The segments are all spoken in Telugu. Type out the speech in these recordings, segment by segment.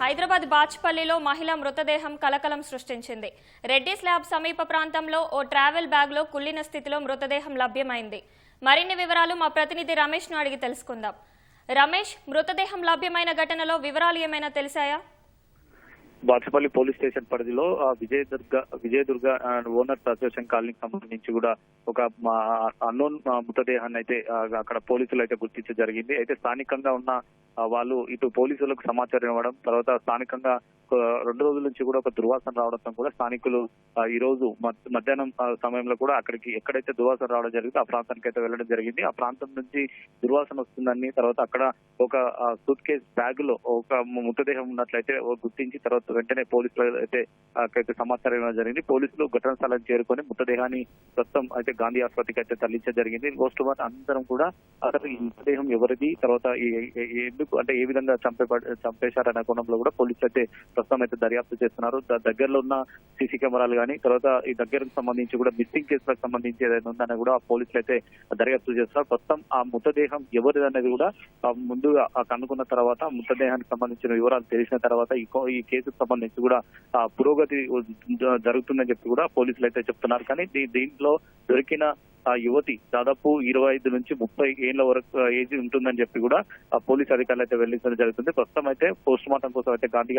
హైదరాబాద్ బాచ్పల్లిలో మహిళ మృతదేహం కలకలం సృష్టించింది. రెడ్డి స్లాబ్ సమీప ప్రాంతంలో ఓ ట్రావెల్ బ్యాగ్లో కుళ్లిన స్థితిలో మృతదేహం లభ్యమైంది. మరిన్ని వివరాలు మా ప్రతినిధి రమేష్ను అడిగి తెలుసుకుందాం. రమేష్, మృతదేహం లభ్యమైన ఘటనలో వివరాలు ఏమైనా తెలిసాయా? బాచపల్లి పోలీస్ స్టేషన్ పరిధిలో విజయదుర్గ ఓనర్స్ అసోసియేషన్ కాలనీకి సంబంధించి కూడా ఒక అన్నోన్ మృతదేహాన్ని అయితే అక్కడ పోలీసులు అయితే గుర్తించడం జరిగింది. అయితే స్థానికంగా ఉన్న వాళ్ళు ఇటు పోలీసులకు సమాచారం ఇవ్వడం, తర్వాత స్థానికంగా 2 రోజుల నుంచి కూడా ఒక దుర్వాసన రావడంతో కూడా స్థానికులు ఈ రోజు మధ్యాహ్నం సమయంలో కూడా అక్కడికి ఎక్కడైతే దుర్వాసన రావడం జరిగిందో ఆ ప్రాంతానికి అయితే వెళ్ళడం జరిగింది. ఆ ప్రాంతం నుంచి దుర్వాసన వస్తుందని, తర్వాత అక్కడ ఒక సూట్ కేస్ బ్యాగ్ లో ఒక మృతదేహం ఉన్నట్లయితే గుర్తించి తర్వాత వెంటనే పోలీసులు అయితే సమాచారం ఇవ్వడం జరిగింది. పోలీసులు ఘటనా స్థలానికి చేరుకొని మృతదేహాన్ని ప్రస్తుతం అయితే గాంధీ ఆసుపత్రికి అయితే తరలించడం జరిగింది. పోస్ట్ మార్టం అనంతరం కూడా అసలు ఈ మృతదేహం ఎవరిది, తర్వాత ఎందుకు అంటే ఏ విధంగా చంపేశారనే కోణంలో కూడా పోలీసులు అయితే ప్రస్తుతం అయితే దర్యాప్తు చేస్తున్నారు. దగ్గరలో ఉన్న సీసీ కెమెరాలు కానీ, తర్వాత ఈ దగ్గరకు సంబంధించి కూడా మిస్సింగ్ కేసులకు సంబంధించి ఏదైనా ఉందని కూడా పోలీసులు అయితే దర్యాప్తు చేస్తున్నారు. ప్రస్తుతం ఆ మృతదేహం ఎవరిది అనేది కూడా ముందుగా కనుక్కున్న తర్వాత మృతదేహానికి సంబంధించిన వివరాలు తెలిసిన తర్వాత ఈ కేసుకు సంబంధించి కూడా పురోగతి జరుగుతుందని చెప్పి కూడా పోలీసులు అయితే చెప్తున్నారు. కానీ దీంట్లో దొరికిన ఆ యువతి దాదాపు 25 నుంచి 30 ఏళ్ల వరకు ఏజ్ ఉంటుందని చెప్పి కూడా పోలీసు అధికారులు అయితే వెళ్లించడం జరుగుతుంది. ప్రస్తుతం అయితే పోస్ట్ మార్టం కోసం అయితే గాంధీ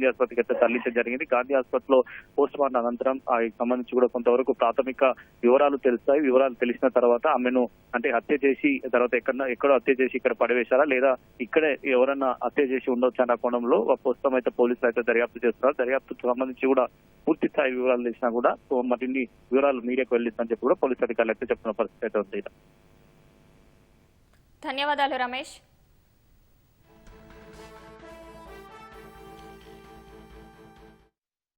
ఆసుపత్రికి అయితే తరలించడం జరిగింది. గాంధీ ఆసుపత్రిలో పోస్ట్ మార్టం అనంతరం సంబంధించి కూడా కొంతవరకు ప్రాథమిక వివరాలు తెలుస్తాయి. వివరాలు తెలిసిన తర్వాత ఆమెను అంటే హత్య చేసి తర్వాత ఎక్కడో హత్య చేసి ఇక్కడ పడివేశారా, లేదా ఇక్కడే ఎవరన్నా హత్య చేసి ఉండొచ్చు అన్న కోణంలో ప్రస్తుతం అయితే పోలీసులు అయితే దర్యాప్తు చేస్తున్నారు. దర్యాప్తుకు సంబంధించి కూడా పూర్తి స్థాయి వివరాలు తెలిసినా కూడా మరిన్ని వివరాలు మీడియాకు వెళ్ళిందని చెప్పి కూడా పోలీసు అధికారులు అయితే చెప్తున్న పరిస్థితి అయితే ఉంది. ధన్యవాదాలు రమేష్.